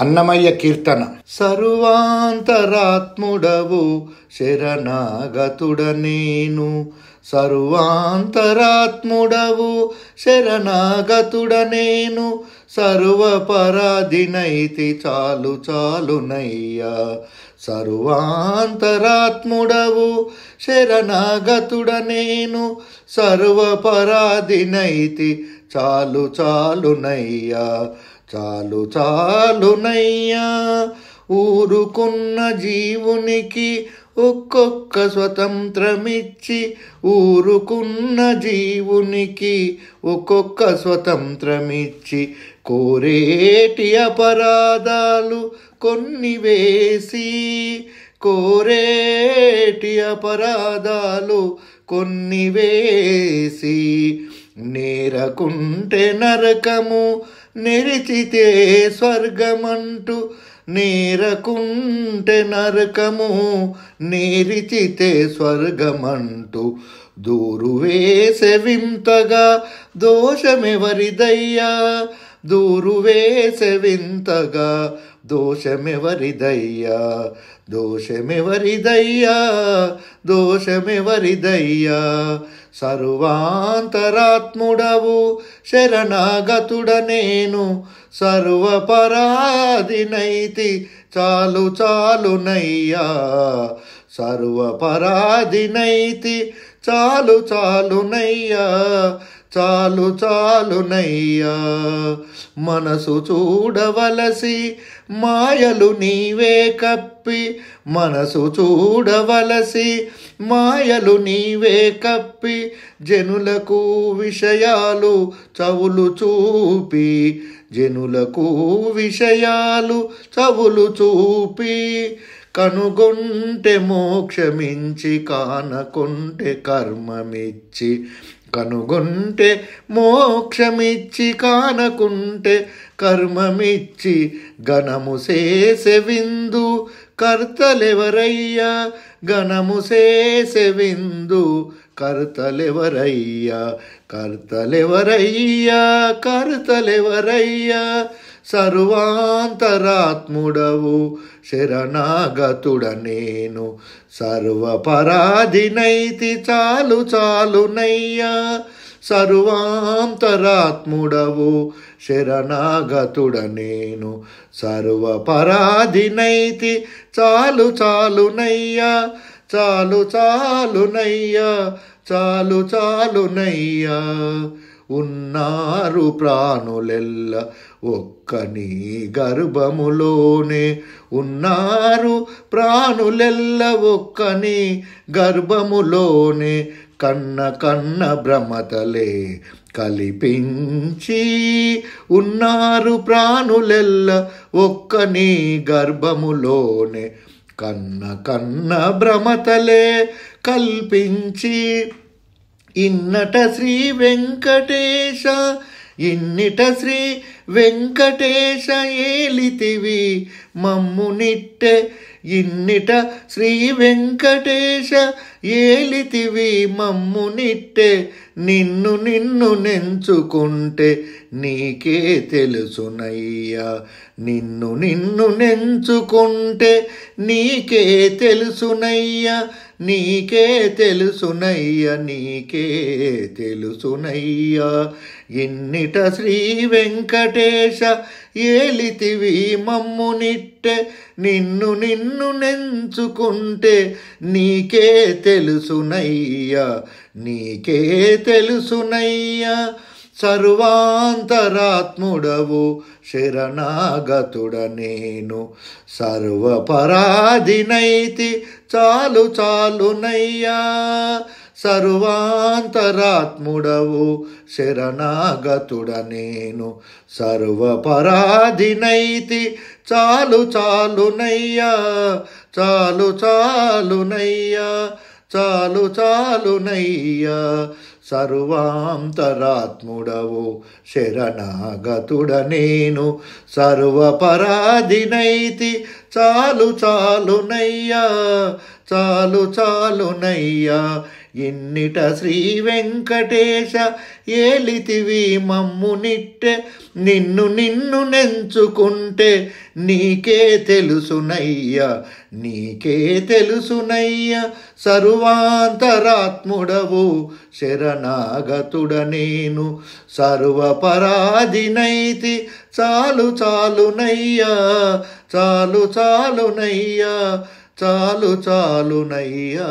అన్నమయ్య కీర్తన. సర్వాంతరాత్ముడవు శరణాగతుడ నేను, సర్వాంతరాత్ముడవు శరణాగతుడ నేను, సర్వపరాధినైతి చాలు చాలునయ్యా. సర్వాంతరాత్ముడవు శరణాగతుడ నేను, సర్వపరాధినైతి చాలు చాలునయ్యా. చాలు చాలునయ్యా. ఊరుకున్న జీవునికి ఒక్కొక్క స్వతంత్రమిచ్చి, ఊరుకున్న జీవునికి ఒక్కొక్క స్వతంత్రమిచ్చి, కోరేటి అపరాధాలు కొన్ని వేసి, కోరేటి అపరాధాలు కొన్ని వేసి, నేరకుంటే నరకము నెరిచితే స్వర్గమంటూ, నేరకుంటే నరకము నేరిచితే స్వర్గమంటూ, దూరు వేసే వింతగా దోషమెవరిదయ్యా. దూరు వేసే వింతగా దోషమెవరిదయ్యా. దోషమెవరిదయ్యా. దోషమెవరిదయ్యా. సర్వాంతరాత్ముడవు శరణాగతుడ నేను, సర్వపరాధినైతి చాలు చాలునయ్యా. సర్వపరాధినైతి చాలు చాలునయ్యా. చాలు చాలునయ్యా. మనసు చూడవలసి మాయలు నీవే కప్పి, మనసు చూడవలసి మాయలు నీవే కప్పి, జనులకు విషయాలు చవులు చూపి, జనులకు విషయాలు చవులు చూపి, కనుగొంటే మోక్షమించి కానకొంటే కర్మమిచ్చి, కనుగొంటే మోక్షమిచ్చి కానకుంటే కర్మమిచ్చి, గణము చేసే విందు కర్తలెవరయ్యా. గణము చేసే విందు కర్తలెవరయ్యా. కర్తలెవరయ్యా. కర్తలెవరయ్యా. సర్వాంతరాత్ముడవు శరణాగతుడ నేను, సర్వపరాధినైతి చాలు చాలునయ్యా. సర్వాంతరాత్ముడవు శరణాగతుడ నేను, సర్వపరాధినైతి చాలు చాలునయ్యా. చాలు చాలునయ్యా. చాలు చాలునయ్యా. ఉన్నారు ప్రాణులెల్ల ఒక్క నీ గర్భములోనే, ఉన్నారు ప్రాణులెల్ల ఒక్క నీ గర్భములోనే, కన్న కన్న భ్రమతలే కల్పించి, ఉన్నారు ప్రాణులెల్ల ఒక్క నీ గర్భములోనే, కన్న కన్న భ్రమతలే కల్పించి, ఇన్నట శ్రీ వెంకటేశ ఇన్నిట శ్రీ వెంకటేశ ఏలితివి మమ్మునిట్టె, ఇన్నిట శ్రీ వెంకటేశ ఏలితివి మమ్మునిట్టె, నిన్ను నిన్ను నెంచుకుంటే నీకే తెలుసునయ్యా. నిన్ను నిన్ను నెంచుకుంటే నీకే తెలుసునయ్యా. నీకే తెలుసునయ్యా. నీకే తెలుసునయ్యా. ఇన్నిట శ్రీ వెంకటేశ ఏలితివి మమ్మునిట్టె, నిన్ను నిన్ను నెంచుకుంటే నీకే తెలుసునయ్యా. నీకే తెలుసునయ్యా. సర్వాంతరాత్ముడవు శరణాగతుడ నేను, సర్వపరాధినైతి చాలు చాలునయ్యా. సర్వాంతరాత్ముడవు శరణాగతుడ నేను, సర్వపరాధినైతి చాలు చాలునయ్యా. చాలు చాలునయ్యా. చాలు చాలునయ్యా. సర్వాంతరాత్ముడవు శరణాగతుడ నేను, సర్వపరాధినైతి చాలు చాలునయ్యా. చాలు చాలునయ్యా. ఇన్నిట శ్రీ వెంకటేశ ఏలితివి మమ్ము నిట్టె నిన్ను నిన్ను నెంచుకుంటే నీకే తెలుసునయ్యా నీకే తెలుసునయ్యా సర్వాంతరాత్ముడవు శరణాగతుడ నేను సర్వపరాధినైతి చాలు చాలునయ్యా చాలు చాలునయ్యా చాలు చాలునయ్యా.